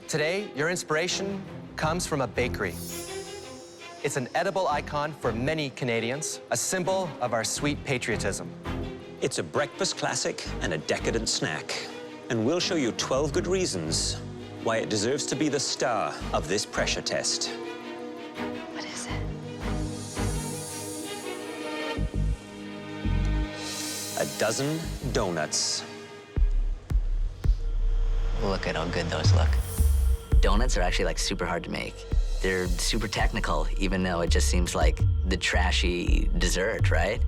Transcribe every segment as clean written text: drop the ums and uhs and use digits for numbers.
Today, your inspiration comes from a bakery. It's an edible icon for many Canadians, a symbol of our sweet patriotism. It's a breakfast classic and a decadent snack. And we'll show you 12 good reasons why it deserves to be the star of this pressure test. What is it? A dozen donuts. Look at how good those look. Donuts are actually like super hard to make. They're super technical, even though it just seems like the trashy dessert, right?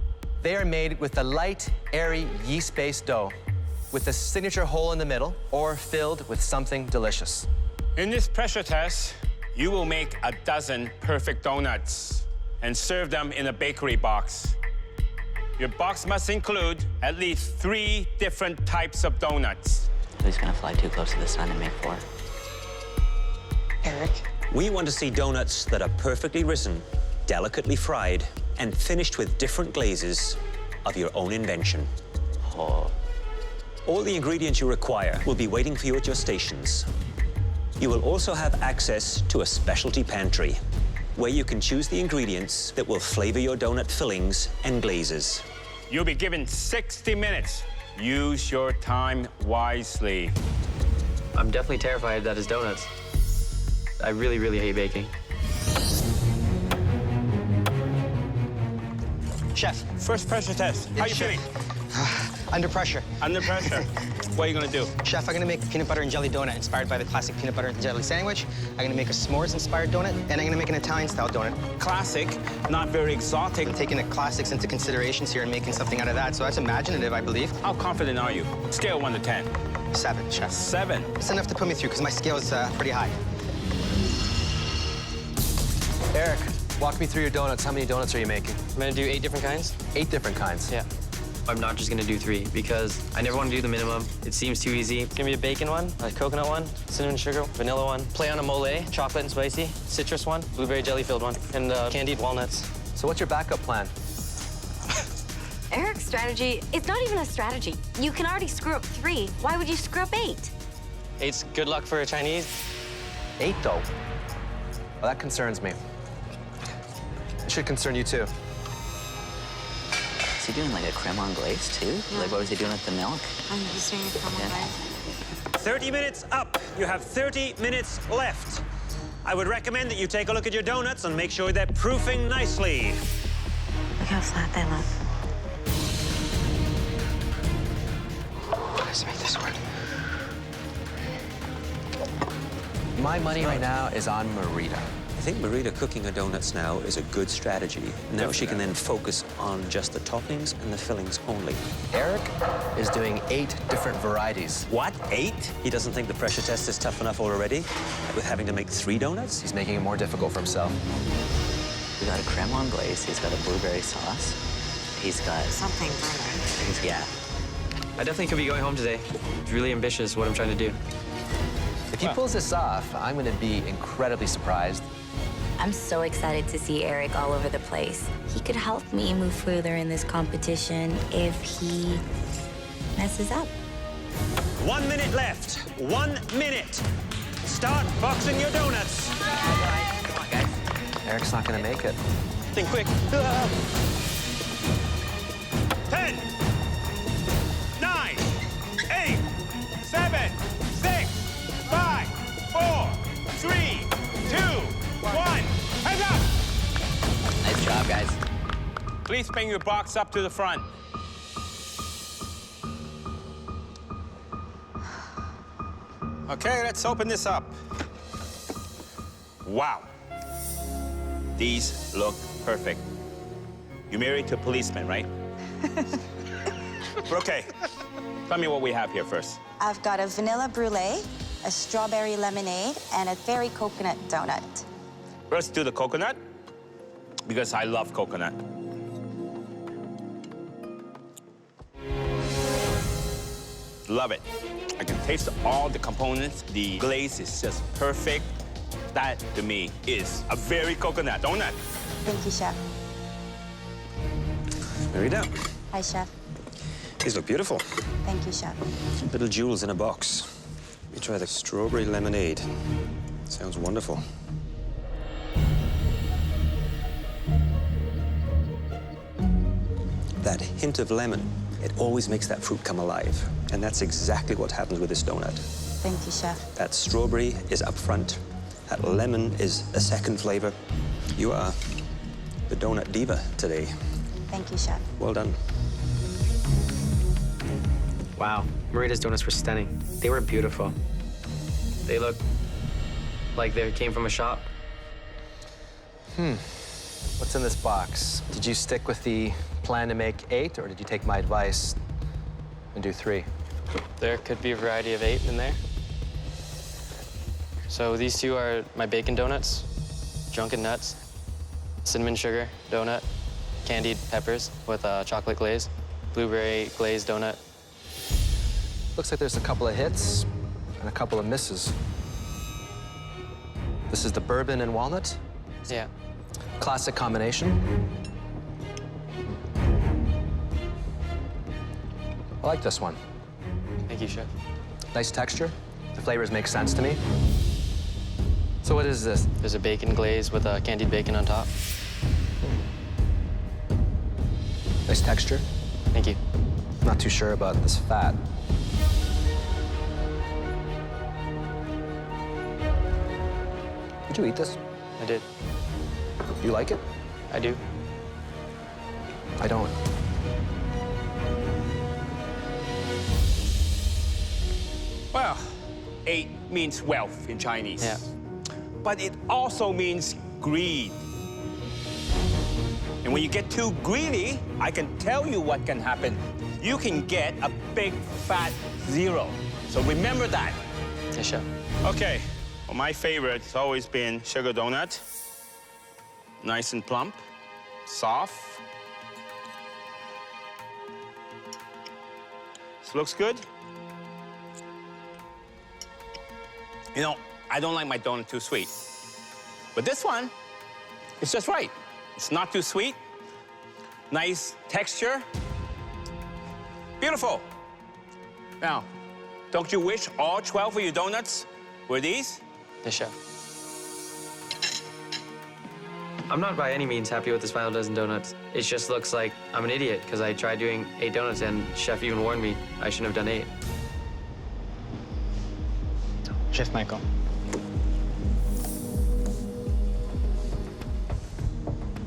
They are made with a light, airy, yeast-based dough with a signature hole in the middle or filled with something delicious. In this pressure test, you will make a dozen perfect donuts and serve them in a bakery box. Your box must include at least 3 different types of donuts. Who's gonna fly too close to the sun and make 4? Eric? We want to see donuts that are perfectly risen, delicately fried, and finished with different glazes of your own invention. Oh. All the ingredients you require will be waiting for you at your stations. You will also have access to a specialty pantry, where you can choose the ingredients that will flavor your donut fillings and glazes. You'll be given 60 minutes. Use your time wisely. I'm definitely terrified that it's donuts. I really, really hate baking. Chef. First pressure test. How you Chef. feeling? Under pressure. Under pressure. What are you gonna do? Chef, I'm gonna make a peanut butter and jelly donut inspired by the classic peanut butter and jelly sandwich. I'm gonna make a s'mores-inspired donut, and I'm gonna make an Italian-style donut. Classic, not very exotic. I'm taking the classics into considerations here and making something out of that, so that's imaginative, I believe. How confident are you? Scale 1 to 10. 7, Chef. 7. It's enough to put me through, because my scale is pretty high. Eric, walk me through your donuts. How many donuts are you making? I'm gonna do 8 different kinds. 8 different kinds. Yeah. I'm not just gonna do 3 because I never want to do the minimum. It seems too easy. It's gonna be a bacon one, a coconut one, cinnamon sugar, vanilla one, play on a mole, chocolate and spicy, citrus one, blueberry jelly filled one, and candied walnuts. So what's your backup plan? Eric's strategy is not even a strategy. You can already screw up 3. Why would you screw up 8? 8's good luck for a Chinese. 8, though? Well, that concerns me. It should concern you, too. Is he doing like a creme anglaise too? Yeah. Like what was he doing with the milk? He's doing a crumble Yeah. 30 minutes up. You have 30 minutes left. I would recommend that you take a look at your donuts and make sure they're proofing nicely. Look how flat they look. Let's make this work. My money right now is on Marita. I think Marita cooking her donuts now is a good strategy. Now she can then focus on just the toppings and the fillings only. Eric is doing 8 different varieties. What, 8? He doesn't think the pressure test is tough enough already with having to make 3 donuts? He's making it more difficult for himself. We got a creme anglaise. He's got a blueberry sauce. He's got Something burger. yeah. I definitely could be going home today. It's really ambitious what I'm trying to do. If he pulls this off, I'm going to be incredibly surprised. I'm so excited to see Eric all over the place. He could help me move further in this competition if he messes up. 1 minute left. 1 minute. Start boxing your donuts. Come on, guys. Eric's not going to make it. Think quick. 10, 9, 8, 7, 6, 5, 4, 3, 2, 1. Hands up! Nice job, guys. Please bring your box up to the front. Okay, let's open this up. Wow. These look perfect. You're married to a policeman, right? Okay. Tell me what we have here first. I've got a vanilla brulee, a strawberry lemonade, and a fairy coconut donut. Let's do the coconut, because I love coconut. Love it. I can taste all the components. The glaze is just perfect. That, to me, is a very coconut donut. Thank you, Chef. Marita, Hi, Chef. these look beautiful. Thank you, Chef. Little jewels in a box. Let me try the strawberry lemonade. Sounds wonderful. That hint of lemon, it always makes that fruit come alive. And that's exactly what happens with this donut. Thank you, chef. That strawberry is up front. That lemon is a second flavor. You are the donut diva today. Thank you, chef. Well done. Wow, Marita's donuts were stunning. They were beautiful. They looked like they came from a shop. What's in this box? Did you stick with the plan to make 8, or did you take my advice and do 3? There could be a variety of 8 in there. So these 2 are my bacon donuts, drunken nuts, cinnamon sugar donut, candied peppers with chocolate glaze, blueberry glazed donut. Looks like there's a couple of hits and a couple of misses. This is the bourbon and walnut. Yeah. Classic combination. I like this one. Thank you, chef. Nice texture. The flavors make sense to me. So what is this? There's a bacon glaze with candied bacon on top. Nice texture. Thank you. Not too sure about this fat. Did you eat this? I did. You like it? I do. I don't. Well, 8 means wealth in Chinese. Yeah. But it also means greed. And when you get too greedy, I can tell you what can happen. You can get a big fat 0. So remember that. Yes, chef. Okay, well, my favorite has always been sugar donut. Nice and plump, soft. This looks good. You know, I don't like my donut too sweet. But this one, it's just right. It's not too sweet. Nice texture. Beautiful. Now, don't you wish all 12 of your donuts were these? Yes, chef. I'm not by any means happy with this final dozen donuts. It just looks like I'm an idiot because I tried doing 8 donuts and chef even warned me I shouldn't have done 8. Chef Michael.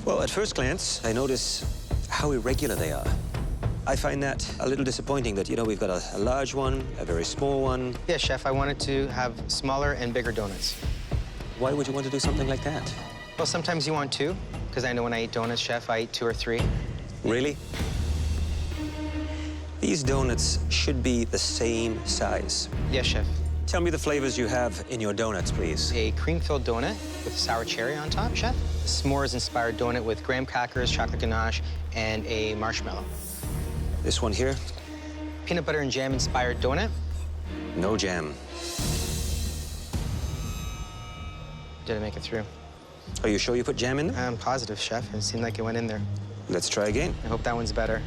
Well, at first glance, I notice how irregular they are. I find that a little disappointing that, you know, we've got a large one, a very small one. Yeah, chef, I wanted to have smaller and bigger donuts. Why would you want to do something like that? Well, sometimes you want 2, because I know when I eat donuts, chef, I eat 2 or 3. Really? These donuts should be the same size. Yes, chef. Tell me the flavors you have in your donuts, please. A cream-filled donut with sour cherry on top, chef. A s'mores-inspired donut with graham crackers, chocolate ganache, and a marshmallow. This one here? Peanut butter and jam-inspired donut. No jam. Did I make it through? Are you sure you put jam in there? I'm positive, chef. It seemed like it went in there. Let's try again. I hope that one's better.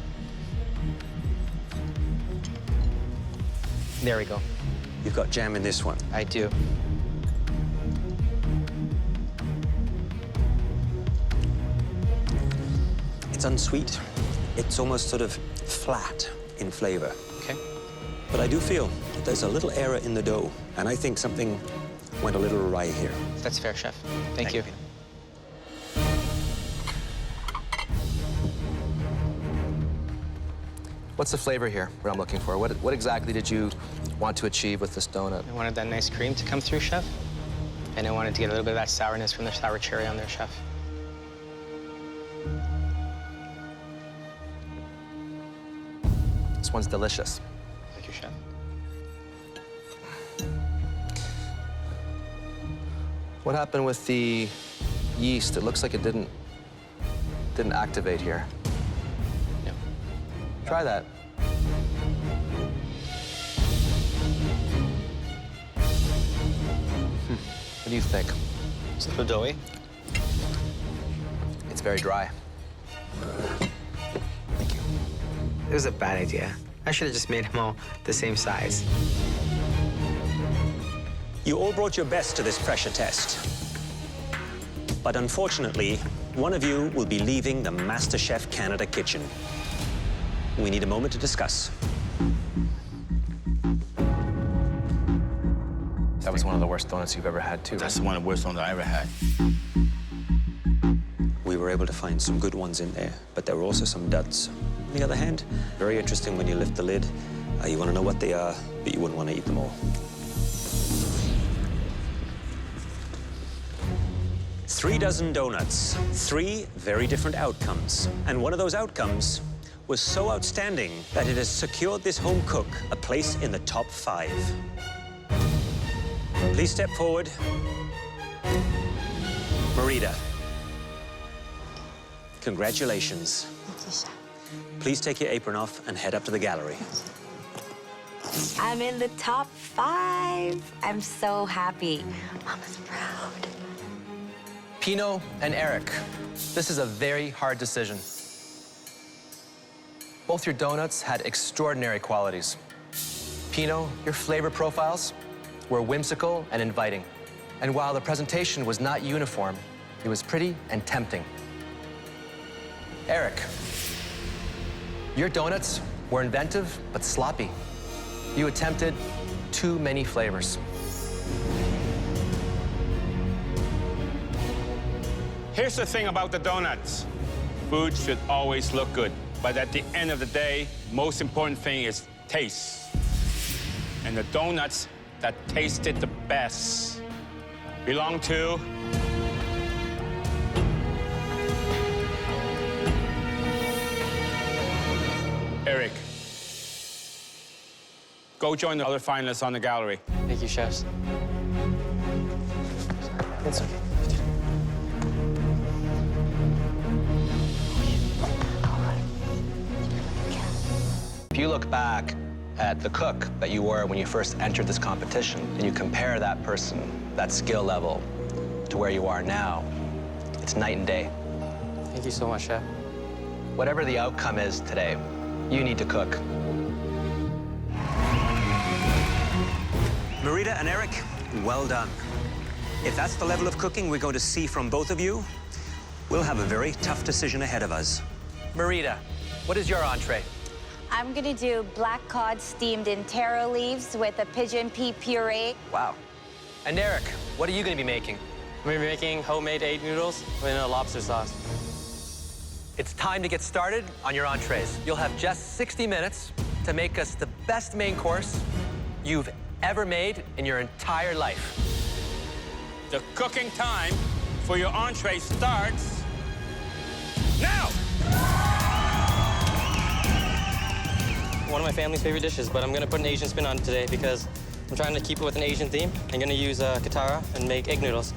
There we go. You've got jam in this one. I do. It's unsweet. It's almost sort of flat in flavor. Okay. But I do feel that there's a little error in the dough, and I think something went a little awry here. That's fair, chef. Thank you. What's the flavor here, what I'm looking for? What exactly did you want to achieve with this donut? I wanted that nice cream to come through, chef. And I wanted to get a little bit of that sourness from the sour cherry on there, chef. This one's delicious. Thank you, chef. What happened with the yeast? It looks like it didn't activate here. No. Try that. What do you think? It's a little doughy. It's very dry. Thank you. It was a bad idea. I should have just made them all the same size. You all brought your best to this pressure test. But unfortunately, one of you will be leaving the MasterChef Canada kitchen. We need a moment to discuss. That was one of the worst donuts you've ever had, too. That's one of the worst ones I ever had. We were able to find some good ones in there, but there were also some duds. On the other hand, very interesting when you lift the lid. You want to know what they are, but you wouldn't want to eat them all. 3 dozen donuts, 3 very different outcomes. And one of those outcomes was so outstanding that it has secured this home cook a place in the top 5. Please step forward. Marita. Congratulations. Thank you, chef. Please take your apron off and head up to the gallery. I'm in the top 5. I'm so happy. Mama's proud. Pino and Eric, this is a very hard decision. Both your donuts had extraordinary qualities. Pino, your flavor profiles were whimsical and inviting. And while the presentation was not uniform, it was pretty and tempting. Eric, your donuts were inventive but sloppy. You attempted too many flavors. Here's the thing about the donuts. Food should always look good. But at the end of the day, most important thing is taste. And the donuts that tasted the best belong to Eric. Go join the other finalists on the gallery. Thank you, chefs. It's okay. If you look back at the cook that you were when you first entered this competition, and you compare that person, that skill level, to where you are now, it's night and day. Thank you so much, chef. Whatever the outcome is today, you need to cook. Marita and Eric, well done. If that's the level of cooking we're going to see from both of you, we'll have a very tough decision ahead of us. Marita, what is your entree? I'm gonna do black cod steamed in taro leaves with a pigeon pea puree. Wow. And Eric, what are you going to be making? I'm going to be making homemade egg noodles with a lobster sauce. It's time to get started on your entrees. You'll have just 60 minutes to make us the best main course you've ever made in your entire life. The cooking time for your entree starts now! One of my family's favorite dishes, but I'm gonna put an Asian spin on it today because I'm trying to keep it with an Asian theme. I'm gonna use katara and make egg noodles.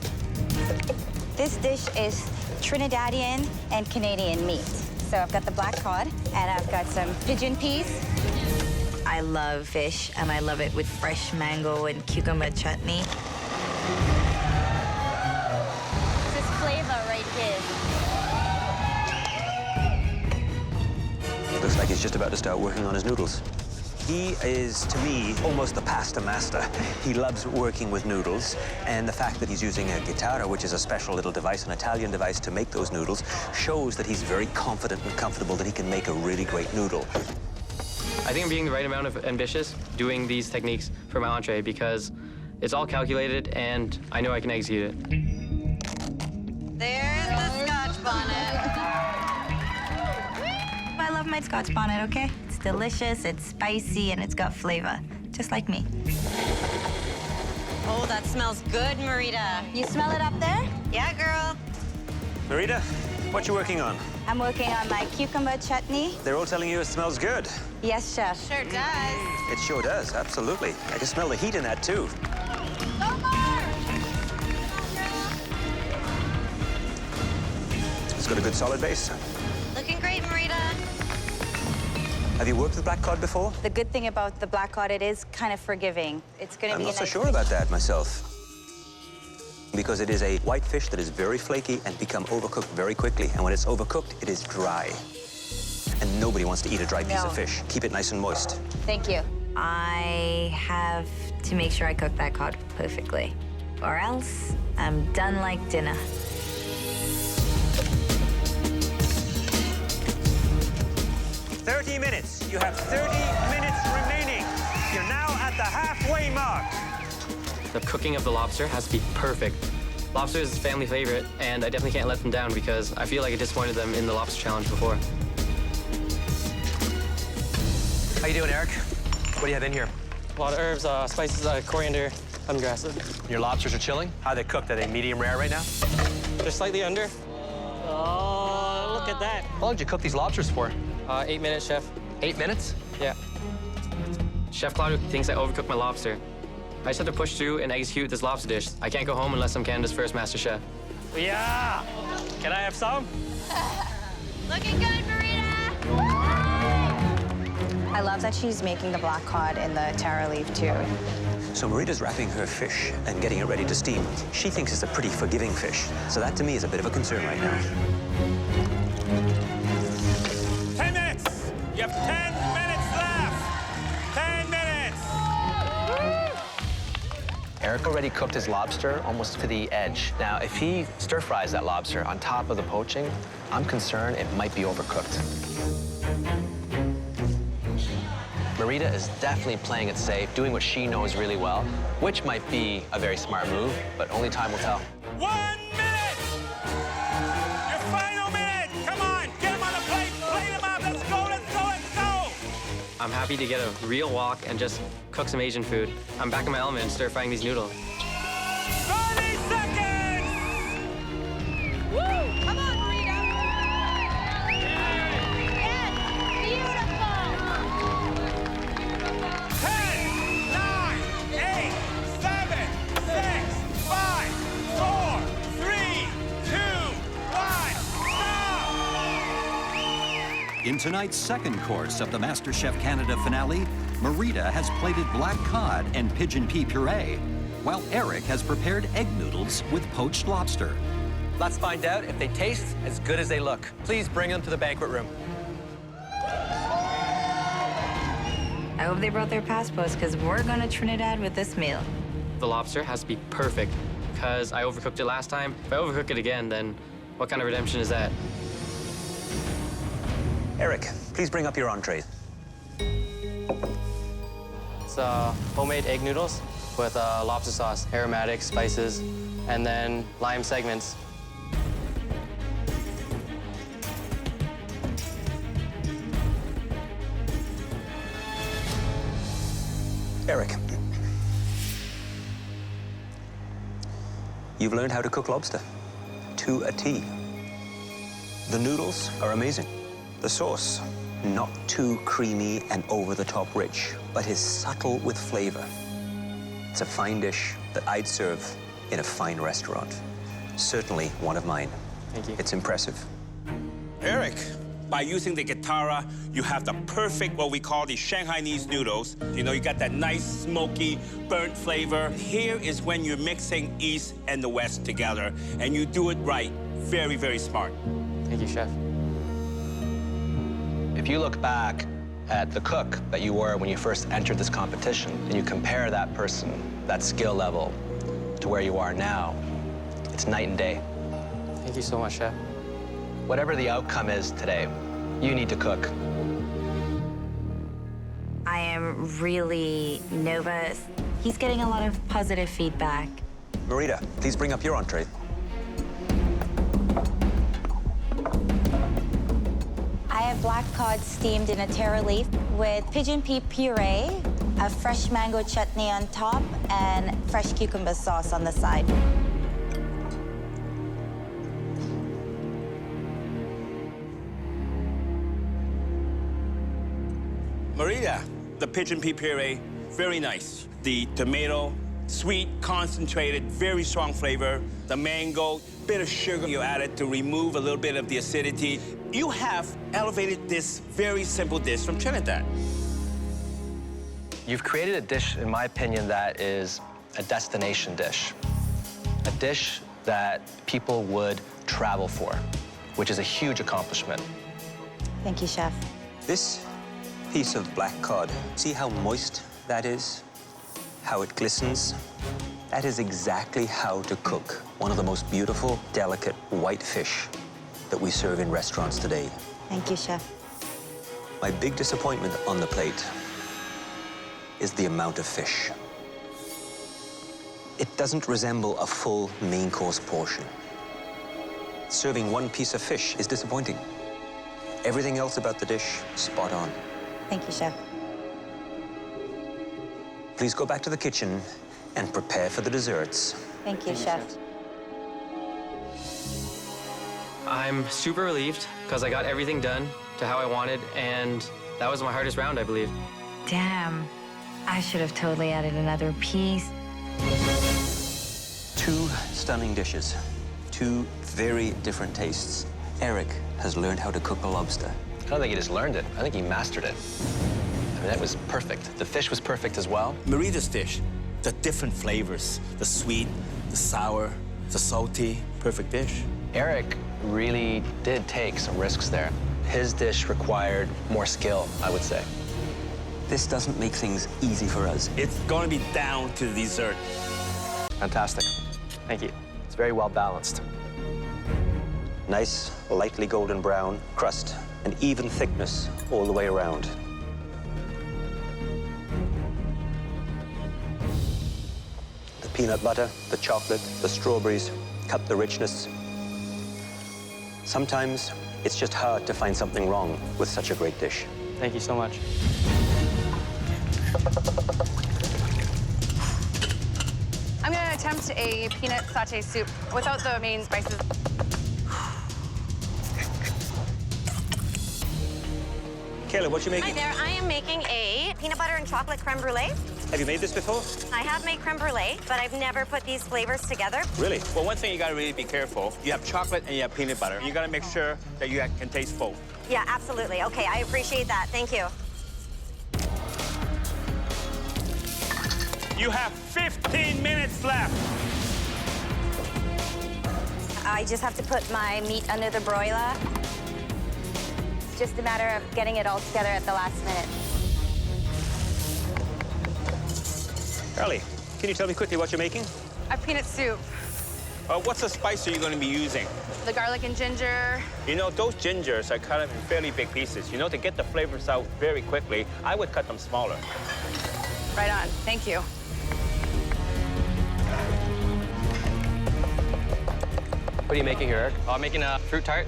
This dish is Trinidadian and Canadian meat. So I've got the black cod, and I've got some pigeon peas. I love fish, and I love it with fresh mango and cucumber chutney. This is flavor right here. Looks like he's just about to start working on his noodles. He is, to me, almost the pasta master. He loves working with noodles, and the fact that he's using a katara, which is a special little device, an Italian device to make those noodles, shows that he's very confident and comfortable that he can make a really great noodle. I think I'm being the right amount of ambitious doing these techniques for my entree because it's all calculated and I know I can execute it. There's the Scotch bonnet. I love my Scotch bonnet, okay? It's delicious, it's spicy, and it's got flavor, just like me. Oh, that smells good, Marita. You smell it up there? Yeah, girl. Marita, what you working on? I'm working on my cucumber chutney. They're all telling you it smells good. Yes, chef. Sure does. It sure does, absolutely. I can smell the heat in that, too. It's got a good solid base. Looking great, Marita. Have you worked with black cod before? The good thing about the black cod, it is kind of forgiving. It's going to I'm be not a so nice sure about that myself. Because it is a white fish that is very flaky and become overcooked very quickly. And when it's overcooked, it is dry. And nobody wants to eat a dry piece of fish. Keep it nice and moist. Thank you. I have to make sure I cook that cod perfectly. Or else, I'm done like dinner. You have 30 minutes remaining. You're now at the halfway mark. The cooking of the lobster has to be perfect. Lobster is a family favorite, and I definitely can't let them down because I feel like I disappointed them in the lobster challenge before. How you doing, Eric? What do you have in here? A lot of herbs, spices, coriander, lemongrass. Your lobsters are chilling? How are they cooked? Are they medium rare right now? They're slightly under. Oh, look at that. How long did you cook these lobsters for? 8 minutes, chef. 8 minutes? Yeah. Chef Claudio thinks I overcooked my lobster. I just have to push through and execute this lobster dish. I can't go home unless I'm Canada's first master chef. Yeah! Can I have some? Looking good, Marita. I love that she's making the black cod in the taro leaf, too. So Marita's wrapping her fish and getting it ready to steam. She thinks it's a pretty forgiving fish. So that, to me, is a bit of a concern right now. 10 minutes. You have 10 minutes left. 10 minutes. Eric already cooked his lobster almost to the edge. Now, if he stir-fries that lobster on top of the poaching, I'm concerned it might be overcooked. Marita is definitely playing it safe, doing what she knows really well, which might be a very smart move, but only time will tell. 1 minute. Your final minute. Come on, get him on the plate. Plate him up. Let's go, let's go, let's go. I'm happy to get a real walk and just cook some Asian food. I'm back in my element and stir-frying these noodles. 30 seconds. Woo! Come on, Marita. Yes, beautiful. 10, 9, 8, 7, 6, 5, 4, 3, 2, 1, stop! In tonight's second course of the MasterChef Canada finale, Marita has plated black cod and pigeon pea puree, while Eric has prepared egg noodles with poached lobster. Let's find out if they taste as good as they look. Please bring them to the banquet room. I hope they brought their passports, because we're going to Trinidad with this meal. The lobster has to be perfect because I overcooked it last time. If I overcook it again, then what kind of redemption is that? Eric, please bring up your entree. It's homemade egg noodles with lobster sauce, aromatics, spices, and then lime segments. Eric, you've learned how to cook lobster to a T. The noodles are amazing. The sauce, not too creamy and over-the-top rich, but is subtle with flavor. It's a fine dish that I'd serve in a fine restaurant. Certainly one of mine. Thank you. It's impressive. Eric, by using the guitarra, you have the perfect, what we call the Shanghainese noodles. You know, you got that nice, smoky, burnt flavor. Here is when you're mixing East and the West together, and you do it right. Very, very smart. Thank you, chef. If you look back at the cook that you were when you first entered this competition, and you compare that person, that skill level, to where you are now, it's night and day. Thank you so much, chef. Whatever the outcome is today, you need to cook. I am really nervous. He's getting a lot of positive feedback. Marita, please bring up your entree. I have black cod steamed in a taro leaf with pigeon pea puree, a fresh mango chutney on top, and fresh cucumber sauce on the side. Marita, the pigeon pea puree, very nice. The tomato, sweet, concentrated, very strong flavor. The mango, bit of sugar you added to remove a little bit of the acidity. You have elevated this very simple dish from Trinidad. You've created a dish, in my opinion, that is a destination dish. A dish that people would travel for, which is a huge accomplishment. Thank you, Chef. This piece of black cod, see how moist that is? how it glistens. That is exactly how to cook one of the most beautiful, delicate white fish that we serve in restaurants today. Thank you, Chef. My big disappointment on the plate is the amount of fish. It doesn't resemble a full main course portion. Serving one piece of fish is disappointing. Everything else about the dish, spot on. Thank you, Chef. Please go back to the kitchen and prepare for the desserts. Thank you, Chef. I'm super relieved because I got everything done to how I wanted, and that was my hardest round, I believe. Damn. I should have totally added another piece. Two stunning dishes, two very different tastes. Eric has learned how to cook a lobster. I don't think he just learned it. I think he mastered it. I mean, that was perfect. The fish was perfect as well. Marita's dish, the different flavors, the sweet, the sour, the salty, perfect dish. Eric really did take some risks there. His dish required more skill, I would say. This doesn't make things easy for us. It's gonna be down to the dessert. Fantastic. Thank you. It's very well balanced. Nice, lightly golden brown crust, and even thickness all the way around. The peanut butter, the chocolate, the strawberries cut the richness. Sometimes it's just hard to find something wrong with such a great dish. Thank you so much. I'm gonna attempt a peanut satay soup without the main spices. Kayla, what you Hi making? there, I am making a peanut butter and chocolate creme brulee. Have you made this before? I have made creme brulee, but I've never put these flavors together. Really? Well, one thing you gotta really be careful, you have chocolate and you have peanut butter. You gotta make sure that you can taste both. Yeah, absolutely. Okay, I appreciate that. Thank you. You have 15 minutes left. I just have to put my meat under the broiler. Just a matter of getting it all together at the last minute. Carly, can you tell me quickly what you're making? I have peanut soup, What's the spice are you gonna be using? the garlic and ginger. You know, those gingers are cut up in fairly big pieces. You know, to get the flavors out very quickly, I would cut them smaller. Right on. Thank you. What are you making here, Eric? I'm making a fruit tart,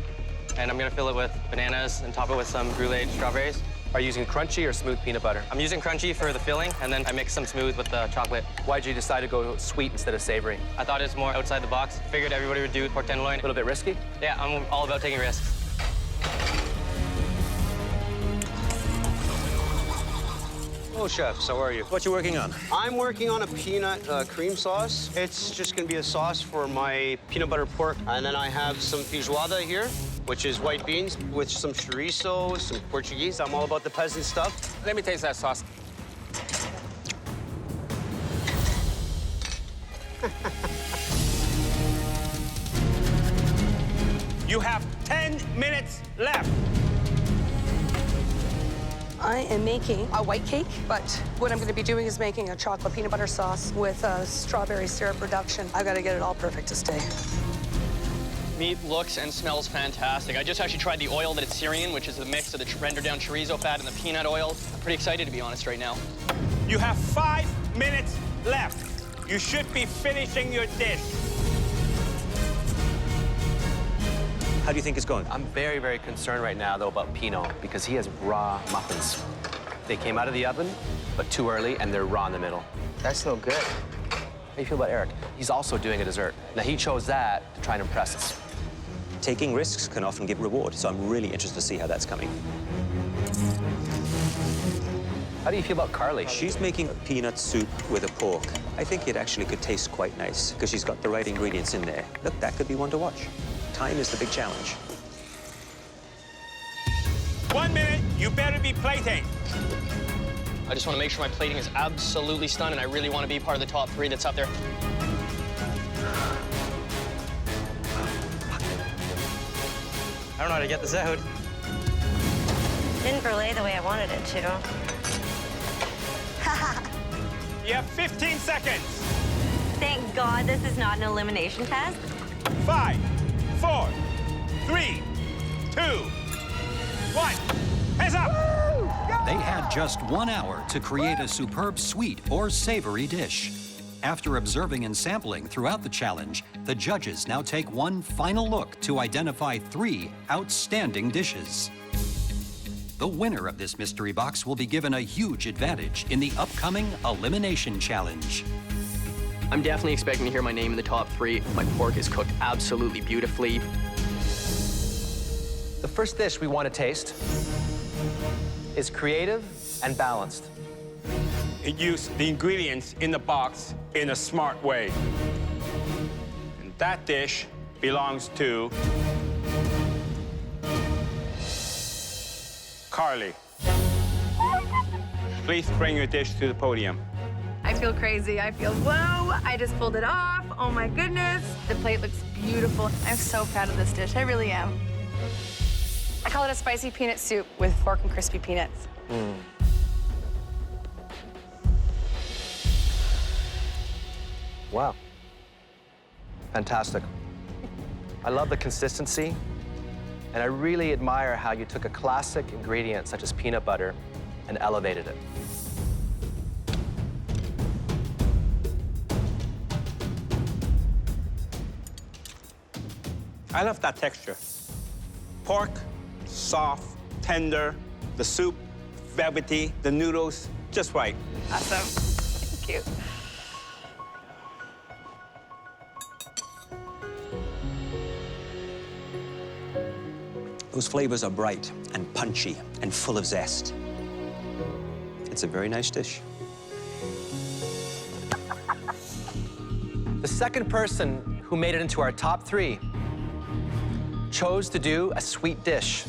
and I'm gonna fill it with bananas and top it with some brulee strawberries. Are you using crunchy or smooth peanut butter? I'm using crunchy for the filling, and then I mix some smooth with the chocolate. Why'd you decide to go sweet instead of savory? I thought it's more outside the box. Figured everybody would do pork tenderloin. A little bit risky? Yeah, I'm all about taking risks. Hello, chefs. How are you? What you working on? I'm working on a peanut cream sauce. It's just going to be a sauce for my peanut butter pork. And then I have some feijoada here, which is white beans with some chorizo, some Portuguese. I'm all about the peasant stuff. Let me taste that sauce. You have 10 minutes left. I am making a white cake, but what I'm going to be doing is making a chocolate peanut butter sauce with a strawberry syrup reduction. I've got to get it all perfect to stay. Meat looks and smells fantastic. I just actually tried the oil that it's searing, which is a mix of the rendered down chorizo fat and the peanut oil. I'm pretty excited, to be honest, right now. You have 5 minutes left. You should be finishing your dish. How do you think it's going? I'm very, very concerned right now, though, about Pinot, because he has raw muffins. They came out of the oven, but too early, and they're raw in the middle. That's no good. How do you feel about Eric? He's also doing a dessert. Now, he chose that to try and impress us. Taking risks can often give reward, so I'm really interested to see how that's coming. How do you feel about Carly? She's making a peanut soup with a pork. I think it actually could taste quite nice, because she's got the right ingredients in there. Look, that could be one to watch. Time is the big challenge. 1 minute, you better be plating. I just want to make sure my plating is absolutely stunning. I really want to be part of the top 3 that's up there. I don't know how to get this out. Didn't brulee the way I wanted it to. You have 15 seconds. Thank God this is not an elimination test. 5, 4, 3, 2, 1. Hands up! They had just 1 hour to create a superb sweet or savory dish. After observing and sampling throughout the challenge, the judges now take one final look to identify 3 outstanding dishes. The winner of this mystery box will be given a huge advantage in the upcoming Elimination Challenge. I'm definitely expecting to hear my name in the top 3. My pork is cooked absolutely beautifully. The first dish we want to taste is creative and balanced. It used the ingredients in the box in a smart way. And that dish belongs to Carly. Please bring your dish to the podium. I feel crazy. I feel, whoa, I just pulled it off. Oh my goodness. The plate looks beautiful. I'm so proud of this dish. I really am. I call it a spicy peanut soup with pork and crispy peanuts. Wow. Fantastic. I love the consistency, and I really admire how you took a classic ingredient such as peanut butter and elevated it. I love that texture. Pork, soft, tender, the soup, velvety, the noodles, just right. Awesome. Thank you. Those flavors are bright and punchy and full of zest. It's a very nice dish. The second person who made it into our top 3 chose to do a sweet dish.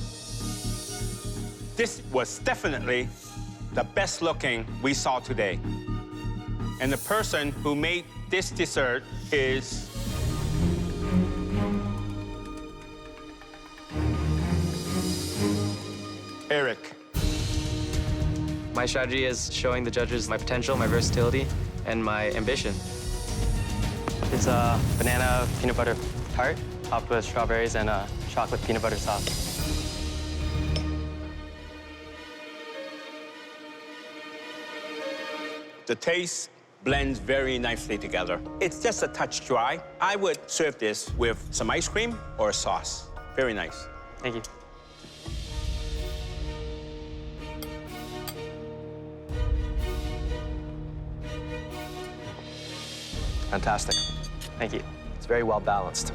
This was definitely the best looking we saw today. And the person who made this dessert is Eric. My strategy is showing the judges my potential, my versatility, and my ambition. It's a banana peanut butter tart topped with strawberries and a chocolate peanut butter sauce. The taste blends very nicely together. It's just a touch dry. I would serve this with some ice cream or a sauce. Very nice. Thank you. Fantastic. Thank you. It's very well balanced.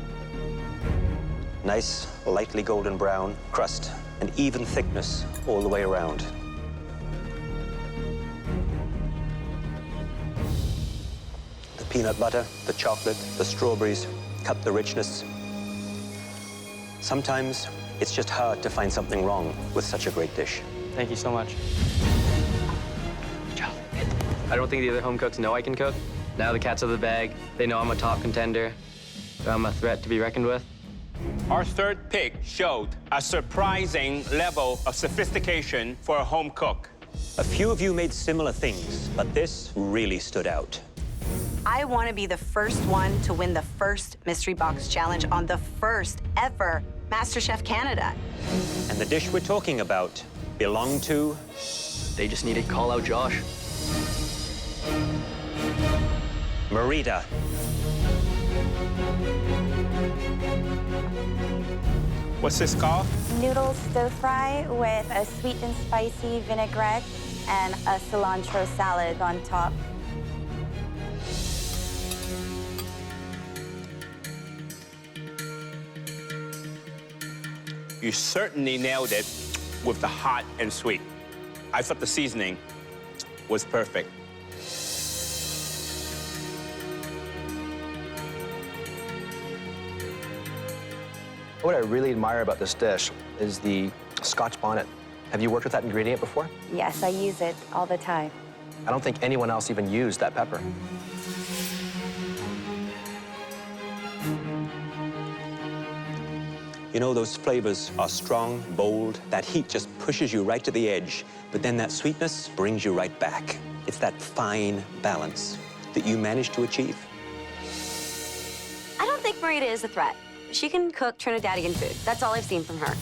Nice, lightly golden brown crust, and even thickness all the way around. The peanut butter, the chocolate, the strawberries cut the richness. Sometimes it's just hard to find something wrong with such a great dish. Thank you so much. Good job. I don't think the other home cooks know I can cook. Now the cat's out of the bag. They know I'm a top contender. I'm a threat to be reckoned with. Our third pick showed a surprising level of sophistication for a home cook. A few of you made similar things, but this really stood out. I want to be the first one to win the first Mystery Box Challenge on the first ever MasterChef Canada. And the dish we're talking about belonged to... They just need to call out Josh. Merida. What's this called? Noodle stir fry with a sweet and spicy vinaigrette and a cilantro salad on top. You certainly nailed it with the hot and sweet. I thought the seasoning was perfect. What I really admire about this dish is the Scotch bonnet. Have you worked with that ingredient before? Yes, I use it all the time. I don't think anyone else even used that pepper. You know, those flavors are strong, bold. That heat just pushes you right to the edge, but then that sweetness brings you right back. It's that fine balance that you managed to achieve. I don't think Marita is a threat. She can cook Trinidadian food. That's all I've seen from her.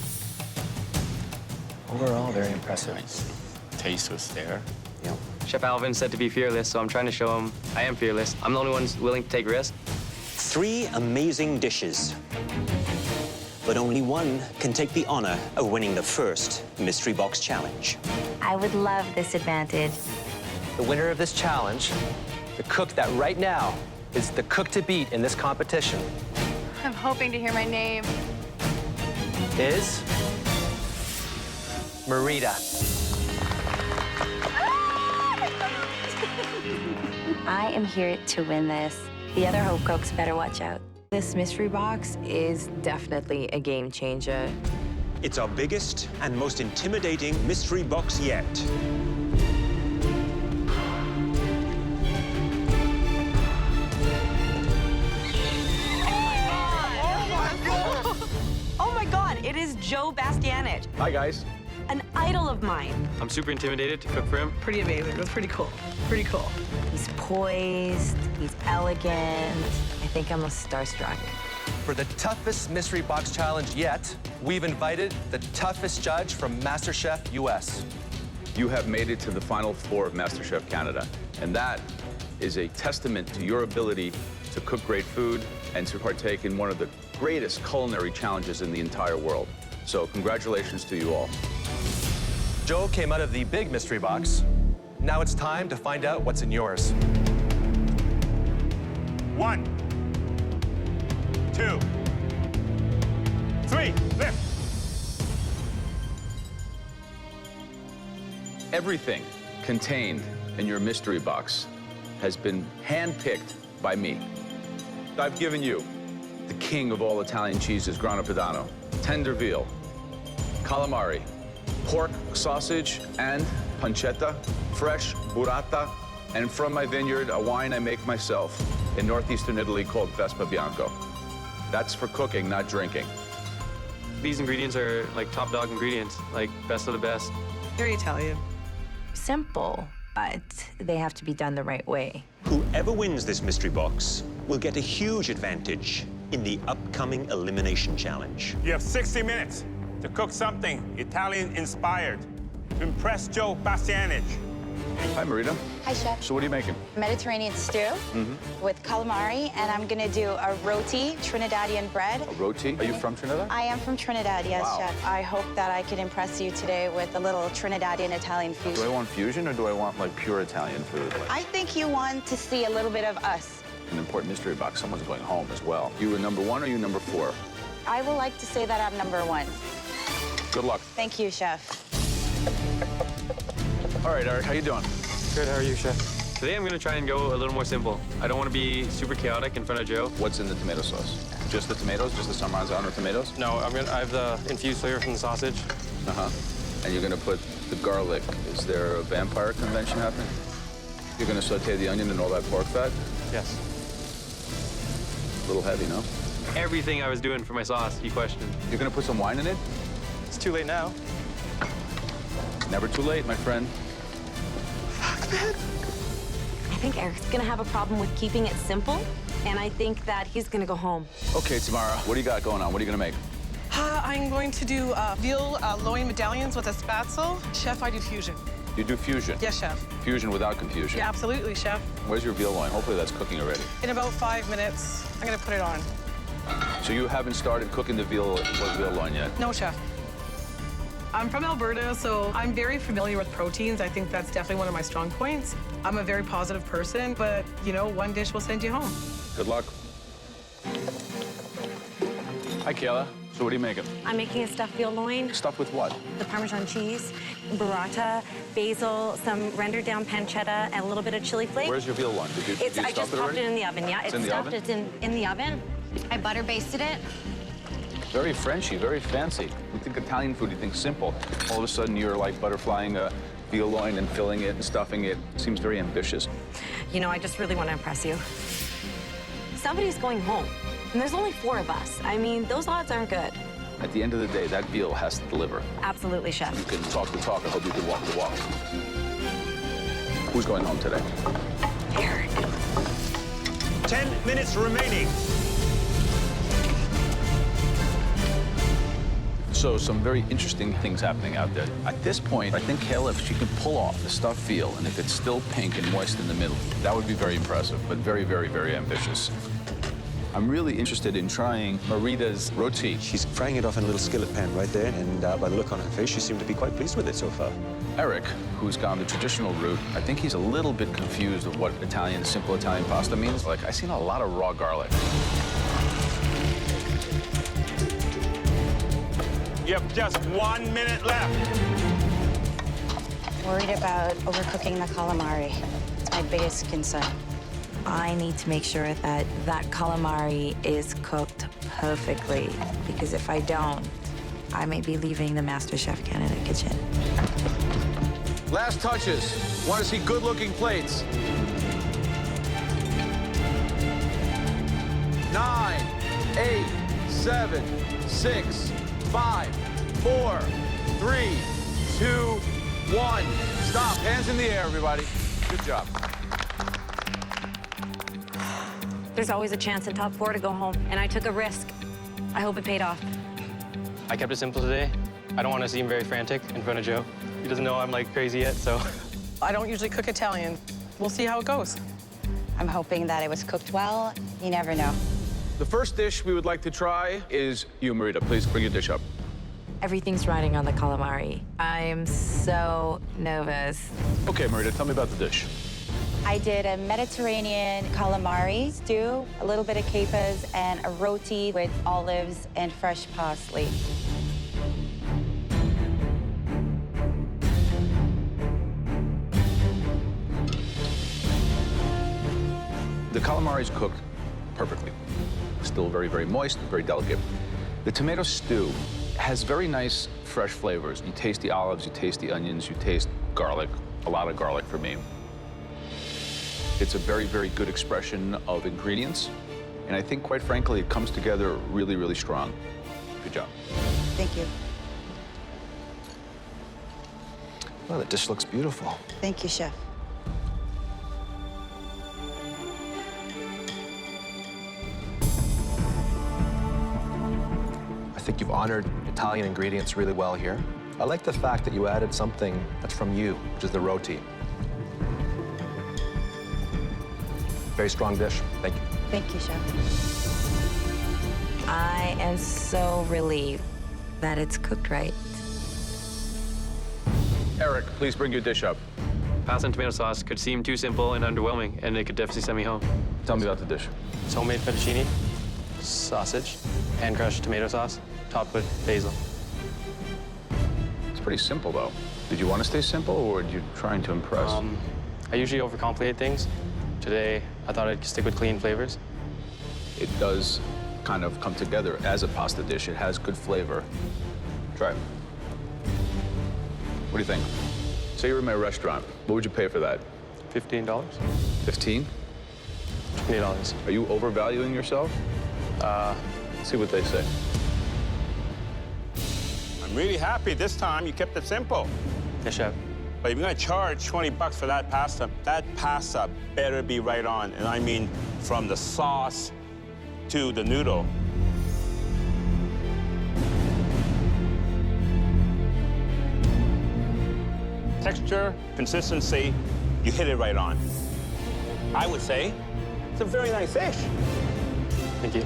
Overall, very impressive. Taste was there. Yeah. Chef Alvin said to be fearless, so I'm trying to show him I am fearless. I'm the only one willing to take risks. 3 amazing dishes. But only one can take the honor of winning the first Mystery Box Challenge. I would love this advantage. The winner of this challenge, the cook that right now is the cook to beat in this competition, I'm hoping to hear my name. is Marita. I am here to win this. The other Hope Cooks better watch out. This mystery box is definitely a game changer. It's our biggest and most intimidating mystery box yet. Oh my God, it is Joe Bastianich, Hi, guys. an idol of mine. I'm super intimidated to cook for him. Pretty amazing. It was pretty cool. Pretty cool. He's poised, he's elegant. I think I'm starstruck. For the toughest mystery box challenge yet, we've invited the toughest judge from MasterChef US. You have made it to the final 4 of MasterChef Canada, and that is a testament to your ability to cook great food and to partake in one of the greatest culinary challenges in the entire world. So congratulations to you all. Joe came out of the big mystery box. Now it's time to find out what's in yours. 1, 2, 3, lift. Everything contained in your mystery box has been handpicked by me. I've given you the king of all Italian cheeses, Grana Padano, tender veal, calamari, pork, sausage, and pancetta, fresh burrata, and from my vineyard, a wine I make myself in northeastern Italy called Vespa Bianco. That's for cooking, not drinking. These ingredients are like top dog ingredients, like best of the best. Very Italian. Simple, but they have to be done the right way. Whoever wins this mystery box will get a huge advantage in the upcoming elimination challenge. You have 60 minutes to cook something Italian-inspired to impress Joe Bastianich. Hi, Marita. Hi, Chef. So what are you making? Mediterranean stew with calamari, and I'm gonna do a roti, Trinidadian bread. A roti? Are you from Trinidad? I am from Trinidad, yes, Wow. Chef. I hope that I can impress you today with a little Trinidadian Italian Do I fusion. want fusion or do I want like pure Italian food? I think you want to see a little bit of us. An important mystery box, someone's going home as well. You a number 1 or you number 4? I would like to say that I'm number 1. Good luck. Thank you, Chef. All right, Eric, how you doing? Good, how are you, Chef? Today I'm gonna try and go a little more simple. I don't want to be super chaotic in front of Joe. What's in the tomato sauce? Just the tomatoes? Just the Parmesan tomatoes? No, I have the infused flavor from the sausage. Uh-huh. And you're gonna put the garlic. Is there a vampire convention happening? You're gonna saute the onion and all that pork fat? Yes. A little heavy, no? Everything I was doing for my sauce, he questioned. You're gonna put some wine in it? It's too late now. Never too late, my friend. I think Eric's gonna have a problem with keeping it simple, and I think that he's gonna go home. Okay, Tamara, what do you got going on? What are you gonna make? I'm going to do veal loin medallions with a spatzel. Chef, I do fusion. You do fusion? Yes, Chef. Fusion without confusion. Yeah, absolutely, Chef. Where's your veal loin? Hopefully that's cooking already. In about 5 minutes, I'm gonna put it on. So you haven't started cooking the veal loin yet? No, Chef. I'm from Alberta, so I'm very familiar with proteins. I think that's definitely one of my strong points. I'm a very positive person, but, you know, one dish will send you home. Good luck. Hi, Kayla. So what are you making? I'm making a stuffed veal loin, Stuffed with what? the Parmesan cheese, burrata, basil, some rendered down pancetta, and a little bit of chili flake. Where's your veal loin? Did you I just stuff it popped already? it in the oven, yeah. It's It's in the stuffed, oven? it's in the oven. I butter basted it. Very Frenchy, very fancy. You think Italian food, you think simple. All of a sudden you're like butterflying a veal loin and filling it and stuffing it. Seems very ambitious. You know, I just really want to impress you. Somebody's going home, and there's only 4 of us. I mean, those odds aren't good. At the end of the day, that veal has to deliver. Absolutely, Chef. You can talk the talk. I hope you can walk the walk. Who's going home today? 10 minutes remaining. So some very interesting things happening out there. At this point, I think Kayla, if she can pull off the stuffed veal, and if it's still pink and moist in the middle, that would be very impressive, but very, very, very ambitious. I'm really interested in trying Marita's roti. She's frying it off in a little skillet pan right there, and by the look on her face, she seemed to be quite pleased with it so far. Eric, who's gone the traditional route, I think he's a little bit confused of what simple Italian pasta means. Like, I've seen a lot of raw garlic. You have just 1 minute left. Worried about overcooking the calamari. It's my biggest concern. I need to make sure that that calamari is cooked perfectly, because if I don't, I may be leaving the MasterChef Canada kitchen. Last touches. Want to see good-looking plates. 9, 8, 7, 6, 5, 4, 3, 2, 1. Stop. Hands in the air, everybody. Good job. There's always a chance in top 4 to go home, and I took a risk. I hope it paid off. I kept it simple today. I don't want to seem very frantic in front of Joe. He doesn't know I'm like crazy yet, so. I don't usually cook Italian. We'll see how it goes. I'm hoping that it was cooked well. You never know. The first dish we would like to try is you, Marita. Please bring your dish up. Everything's riding on the calamari. I am so nervous. Okay, Marita, tell me about the dish. I did a Mediterranean calamari stew, a little bit of capers, and a roti with olives and fresh parsley. The calamari is cooked perfectly. Still very, very moist, very delicate. The tomato stew has very nice, fresh flavors. You taste the olives, you taste the onions, you taste garlic, a lot of garlic for me. It's a very, very good expression of ingredients. And I think, quite frankly, it comes together really, really strong. Good job. Thank you. Well, the dish looks beautiful. Thank you, Chef. I think you've honored Italian ingredients really well here. I like the fact that you added something that's from you, which is the roti. Very strong dish. Thank you. Thank you, Chef. I am so relieved that it's cooked right. Eric, please bring your dish up. Pasta and tomato sauce could seem too simple and underwhelming, and it could definitely send me home. Tell me about the dish. It's homemade fettuccine, sausage, hand-crushed tomato sauce, topped with basil. It's pretty simple, though. Did you want to stay simple, or were you trying to impress? I usually overcomplicate things. Today, I thought I'd stick with clean flavors. It does kind of come together as a pasta dish. It has good flavor. Try it. What do you think? Say you're in my restaurant. What would you pay for that? $15. 15? $20. Are you overvaluing yourself? See what they say. I'm really happy this time you kept it simple. Yes, Chef. But if you're gonna charge $20 for that pasta better be right on. And I mean from the sauce to the noodle. Texture, consistency, you hit it right on. I would say it's a very nice dish. Thank you.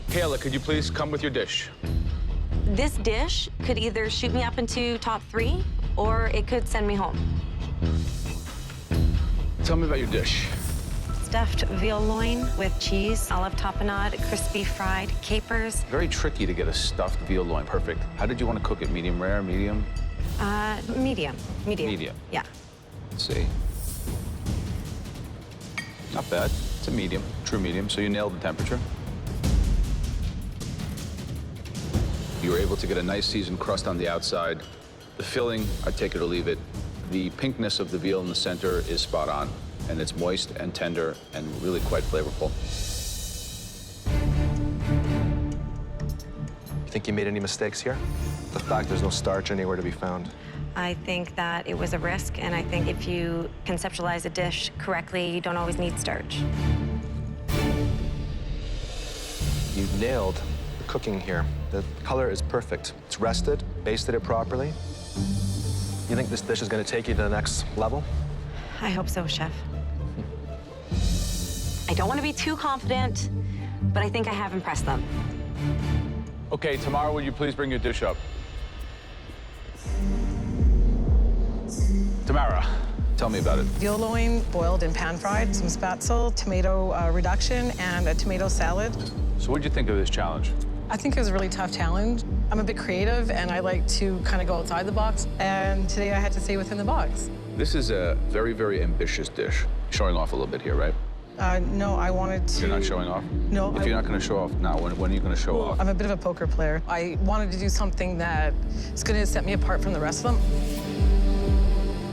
Kayla, could you please come with your dish? This dish could either shoot me up into top 3, or it could send me home. Tell me about your dish. Stuffed veal loin with cheese, olive tapenade, crispy fried capers. Very tricky to get a stuffed veal loin perfect. How did you want to cook it? Medium rare, medium? Medium. Medium. Yeah. Let's see. Not bad. It's a medium, true medium, so you nailed the temperature. You were able to get a nice seasoned crust on the outside. The filling, I take it or leave it. The pinkness of the veal in the center is spot on, and it's moist and tender and really quite flavorful. You think you made any mistakes here? The fact there's no starch anywhere to be found. I think that it was a risk, and I think if you conceptualize a dish correctly, you don't always need starch. You nailed the cooking here. The color is perfect. It's rested, basted it properly. You think this dish is going to take you to the next level? I hope so, Chef. I don't want to be too confident, but I think I have impressed them. Okay, Tamara, would you please bring your dish up? Tamara, tell me about it. Veal loin boiled and pan-fried, some spatzel, tomato reduction, and a tomato salad. So what did you think of this challenge? I think it was a really tough challenge. I'm a bit creative, and I like to kind of go outside the box. And today I had to stay within the box. This is a very, very ambitious dish. Showing off a little bit here, right? No, I wanted to... You're not showing off? No. If you're not going to show off now, when are you going to show off? I'm a bit of a poker player. I wanted to do something that is going to set me apart from the rest of them.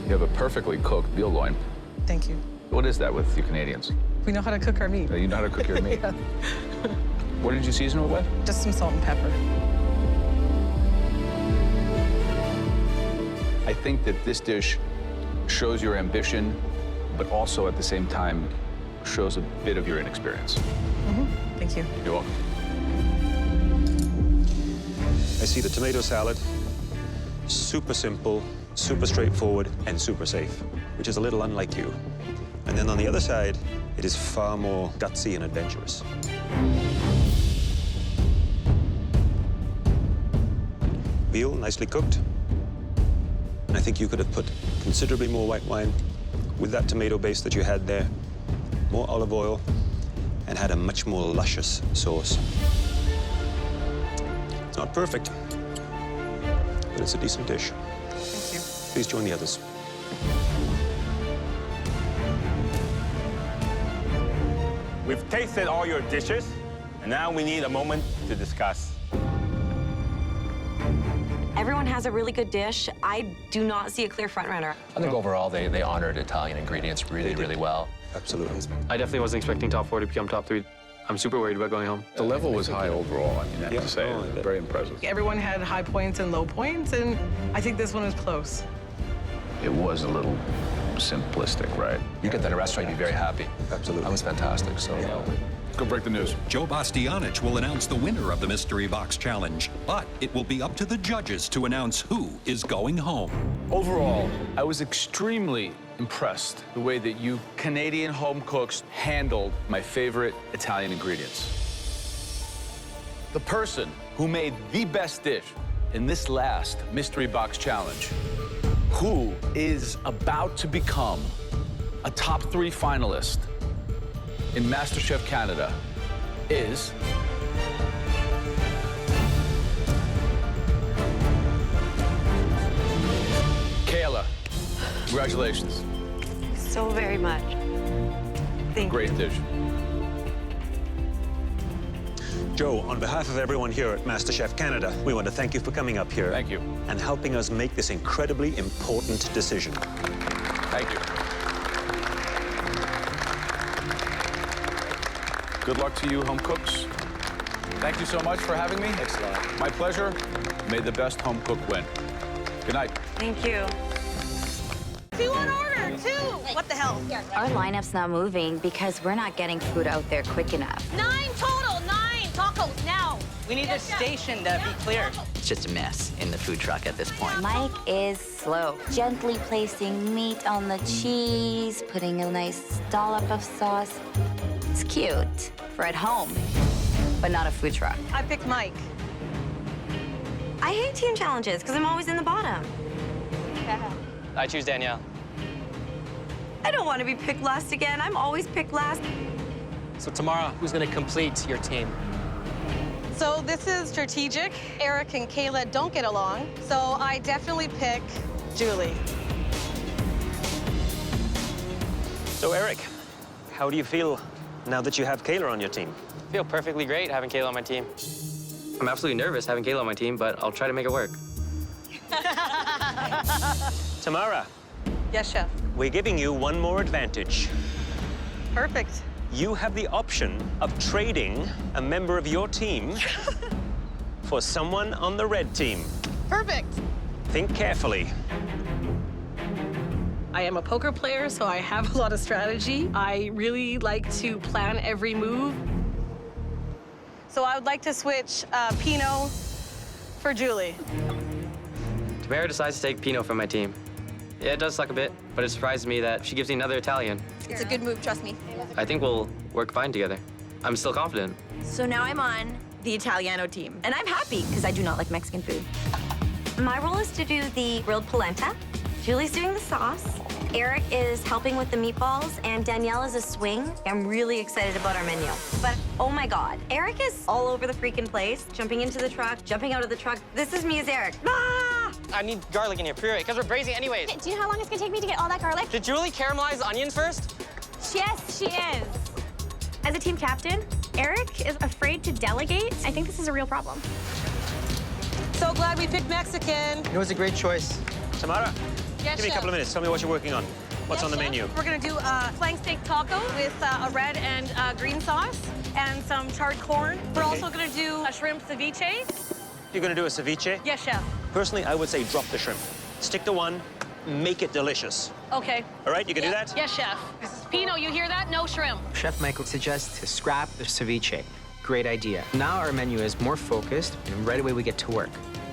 You have a perfectly cooked veal loin. Thank you. What is that with you Canadians? We know how to cook our meat. You know how to cook your meat? Yeah. What did you season it with? Just some salt and pepper. I think that this dish shows your ambition, but also at the same time shows a bit of your inexperience. Thank you. You're welcome. I see the tomato salad. Super simple, super straightforward, and super safe, which is a little unlike you. And then on the other side, it is far more gutsy and adventurous. Veal, nicely cooked. I think you could have put considerably more white wine with that tomato base that you had there, more olive oil, and had a much more luscious sauce. It's not perfect, but it's a decent dish. Thank you. Please join the others. We've tasted all your dishes, and now we need a moment to discuss. Everyone has a really good dish. I do not see a clear frontrunner. I think overall they honored Italian ingredients really, really well. Absolutely. I definitely wasn't expecting top 4 to become top 3. I'm super worried about going home. The level was high overall, I mean, I have to say. Very impressive. Everyone had high points and low points, and I think this one is close. It was a little simplistic, right? You get that at a restaurant, you'd be very happy. Absolutely. That was fantastic, so. Go break the news. Joe Bastianich will announce the winner of the Mystery Box Challenge, but it will be up to the judges to announce who is going home. Overall, I was extremely impressed the way that you Canadian home cooks handled my favorite Italian ingredients. The person who made the best dish in this last Mystery Box Challenge, who is about to become a top 3 finalist in MasterChef Canada, is Kayla. Congratulations. So very much. Thank Great dish. Joe, on behalf of everyone here at MasterChef Canada, we want to thank you for coming up here. Thank you. And helping us make this incredibly important decision. Thank you. Good luck to you, home cooks. Thank you so much for having me. Thanks a lot. My pleasure. May the best home cook win. Good night. Thank you. 2 on order, 2. What the hell? Our lineup's not moving because we're not getting food out there quick enough. 9 total, 9 tacos now. We need the station to be clear. It's just a mess in the food truck at this point. Mike is slow. Gently placing meat on the cheese, putting a nice dollop of sauce. It's cute for at home, but not a food truck. I picked Mike. I hate team challenges because I'm always in the bottom. I choose Danielle. I don't want to be picked last again. I'm always picked last. So tomorrow, who's going to complete your team? So this is strategic. Eric and Kayla don't get along, so I definitely pick Julie. So, Eric, how do you feel now that you have Kayla on your team? I feel perfectly great having Kayla on my team. I'm absolutely nervous having Kayla on my team, but I'll try to make it work. Tamara, Yes, Chef. we're giving you one more advantage. Perfect. You have the option of trading a member of your team for someone on the red team. Perfect. Think carefully. I am a poker player, so I have a lot of strategy. I really like to plan every move. So I would like to switch Pinot for Julie. Tamara decides to take Pinot from my team. Yeah, it does suck a bit, but it surprises me that she gives me another Italian. It's a good move, trust me. I think we'll work fine together. I'm still confident. So now I'm on the Italiano team, and I'm happy because I do not like Mexican food. My role is to do the grilled polenta. Julie's doing the sauce. Eric is helping with the meatballs, and Danielle is a swing. I'm really excited about our menu. But, oh my God, Eric is all over the freaking place, jumping into the truck, jumping out of the truck. This is me as Eric. Ah! I need garlic in here, puree, because we're braising anyways. Do you know how long it's gonna take me to get all that garlic? Did Julie caramelize the onions first? Yes, she is. As a team captain, Eric is afraid to delegate. I think this is a real problem. So glad we picked Mexican. It was a great choice. Tamara, Yes, give me a chef. couple of minutes. Tell me what you're working on. What's on the menu? We're gonna do a flank steak taco with a red and green sauce and some charred corn. We're also gonna do a shrimp ceviche. You're going to do a ceviche? Yes, chef. Personally, I would say drop the shrimp. Stick to one, make it delicious. Okay. All right, you can do that? Yes, chef. Pinot, you hear that? No shrimp. Chef Michael suggests to scrap the ceviche. Great idea. Now our menu is more focused, and right away we get to work.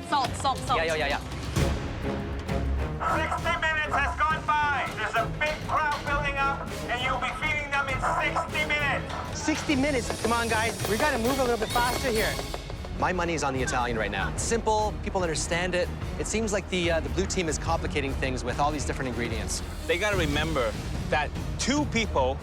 Salt, salt, salt. Yeah. 60 minutes has gone by. There's a big crowd building up, and you'll be feeding them in 60 minutes. 60 minutes. Come on, guys. We gotta move a little bit faster here. My money's on the Italian right now. It's simple, people understand it. It seems like the blue team is complicating things with all these different ingredients. They gotta remember that 2 people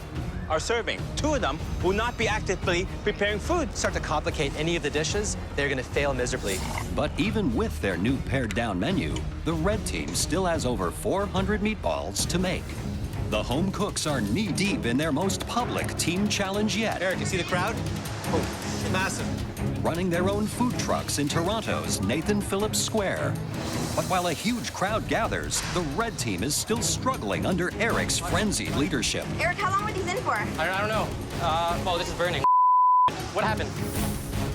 are serving. 2 of them will not be actively preparing food. Start to complicate any of the dishes, they're gonna fail miserably. But even with their new pared-down menu, the red team still has over 400 meatballs to make. The home cooks are knee-deep in their most public team challenge yet. Eric, you see the crowd? Oh, massive. Running their own food trucks in Toronto's Nathan Phillips Square. But while a huge crowd gathers, the red team is still struggling under Eric's frenzied leadership. Eric, how long were these in for? I don't know. Oh, this is burning. What happened?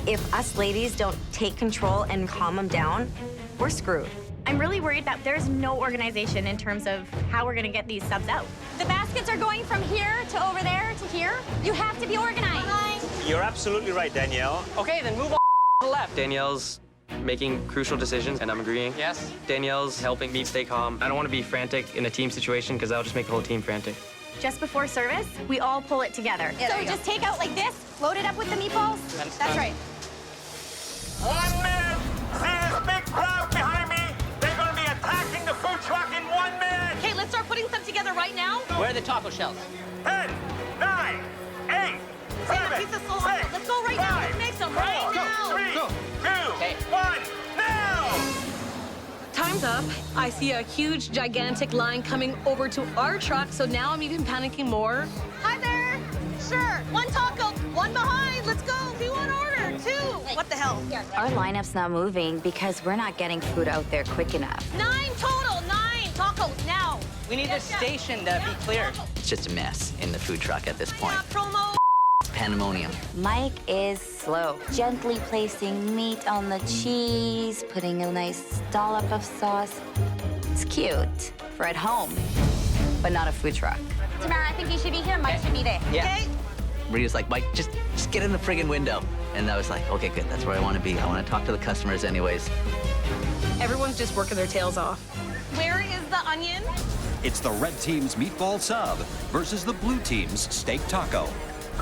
If us ladies don't take control and calm them down, we're screwed. I'm really worried that there's no organization in terms of how we're gonna get these subs out. The baskets are going from here to over there to here. You have to be organized. You're absolutely right, Danielle. Okay, then move on to the left. Danielle's making crucial decisions, and I'm agreeing. Yes. Danielle's helping me stay calm. I don't want to be frantic in a team situation because that'll just make the whole team frantic. Just before service, we all pull it together. So we just take out like this, load it up with the meatballs. That's right. 1 minute. See this big crowd behind me? They're gonna be attacking the food truck in 1 minute. Okay, let's start putting some together right now. Where are the taco shells? 10, 9, 8, 7, Pizza soul. 6, Let's go right now. 5, Let's make some 4, right now. 3, 2, 1, now! Time's up. I see a huge, gigantic line coming over to our truck, so now I'm even panicking more. Hi there. Sure. 1 taco, 1 behind. Let's go. 2 on order. 2. What the hell? Our lineup's not moving because we're not getting food out there quick enough. 9 total. 9 tacos now. We need this station to be clear. It's just a mess in the food truck at this point. Promo. Pandemonium. Mike is slow, gently placing meat on the cheese, putting a nice dollop of sauce. It's cute for at home, but not a food truck. Tamara, I think you should be here. Mike should be there. Yeah. Okay? Rita's like, Mike, just get in the friggin' window. And I was like, okay, good. That's where I want to be. I want to talk to the customers anyways. Everyone's just working their tails off. Where is the onion? It's the red team's meatball sub versus the blue team's steak taco.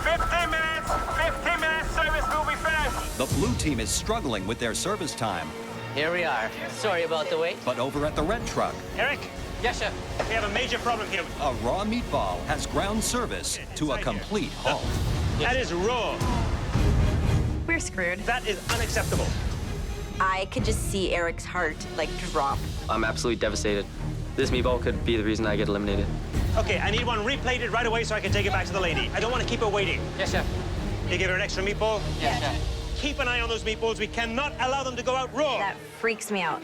15 minutes. 15 minutes. Service will be finished. The blue team is struggling with their service time. Here we are. Sorry about the wait. But over at the red truck, Eric, Yes, chef. we have a major problem here. a raw meatball has ground service to a complete halt. That is raw. We're screwed. That is unacceptable. I could just see Eric's heart, like, drop. I'm absolutely devastated. This meatball could be the reason I get eliminated. Okay, I need one replated right away so I can take it back to the lady. I don't want to keep her waiting. Yes, chef. You give her an extra meatball? Yes, chef. Keep an eye on those meatballs. We cannot allow them to go out raw. That freaks me out.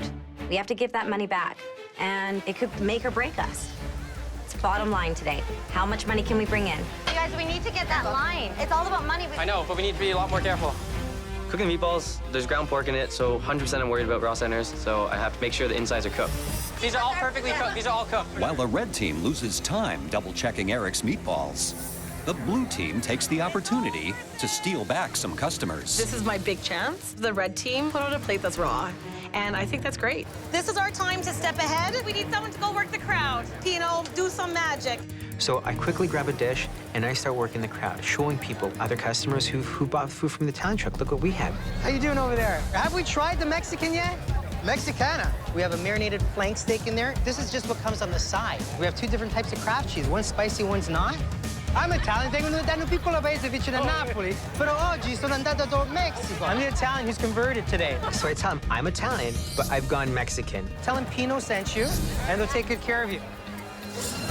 We have to give that money back, and it could make or break us. It's bottom line today. How much money can we bring in? You guys, we need to get that line. It's all about money. I know, but we need to be a lot more careful. Cooking meatballs, there's ground pork in it, so 100% I'm worried about raw centers, so I have to make sure the insides are cooked. These are all perfectly cooked. These are all cooked. While the red team loses time double-checking Eric's meatballs, the blue team takes the opportunity to steal back some customers. This is my big chance. The red team put out a plate that's raw, and I think that's great. This is our time to step ahead. We need someone to go work the crowd. Pino, do some magic. So I quickly grab a dish, and I start working the crowd, showing people, other customers who bought food from the talent truck. Look what we have. How you doing over there? Have we tried the Mexican yet? Mexicana. We have a marinated flank steak in there. This is just what comes on the side. We have two different types of craft cheese. One's spicy, one's not. I'm Italian. Vengo da un piccolo paese vicino a Napoli. Però oggi sono andato a Mexico. I'm the Italian who's converted today. So I tell them, I'm Italian, but I've gone Mexican. Tell them Pino sent you, and they'll take good care of you.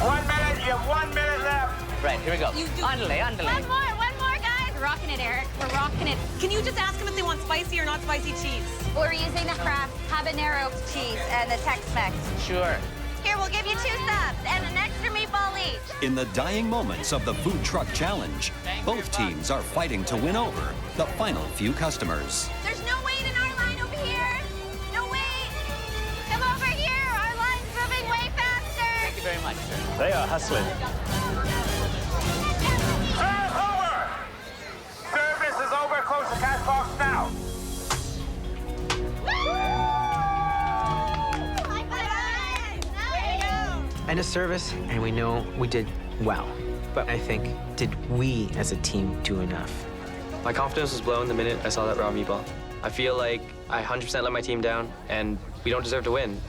1 minute, you have 1 minute left. Right, here we go. Andale, andale. One more, guys. We're rocking it, Eric. We're rocking it. Can you just ask them if they want spicy or not spicy cheese? We're using the Kraft habanero cheese and the Tex-Mex. Sure. Here, we'll give you 2 subs and an extra meatball each. In the dying moments of the food truck challenge, both teams are fighting to win over the final few customers. There's no wait in our line over here. No wait. Come over here. Our line's moving way faster. Thank you very much, sir. They are hustling. Over! Service is over. Close the cash box now. End of service, and we know we did well. But I think, did we as a team do enough? My confidence was blown the minute I saw that raw meatball. I feel like I 100% let my team down, and we don't deserve to win.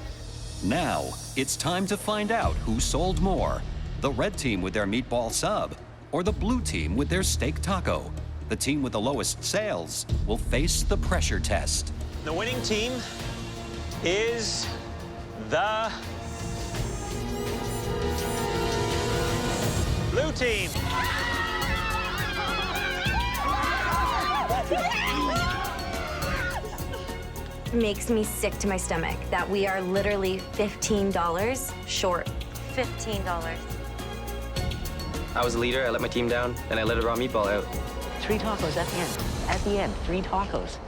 Now, it's time to find out who sold more, the red team with their meatball sub, or the blue team with their steak taco. The team with the lowest sales will face the pressure test. The winning team is the blue team. It makes me sick to my stomach that we are literally $15 short. $15. I was the leader, I let my team down, and I let a raw meatball out. 3 tacos at the end. At the end, 3 tacos.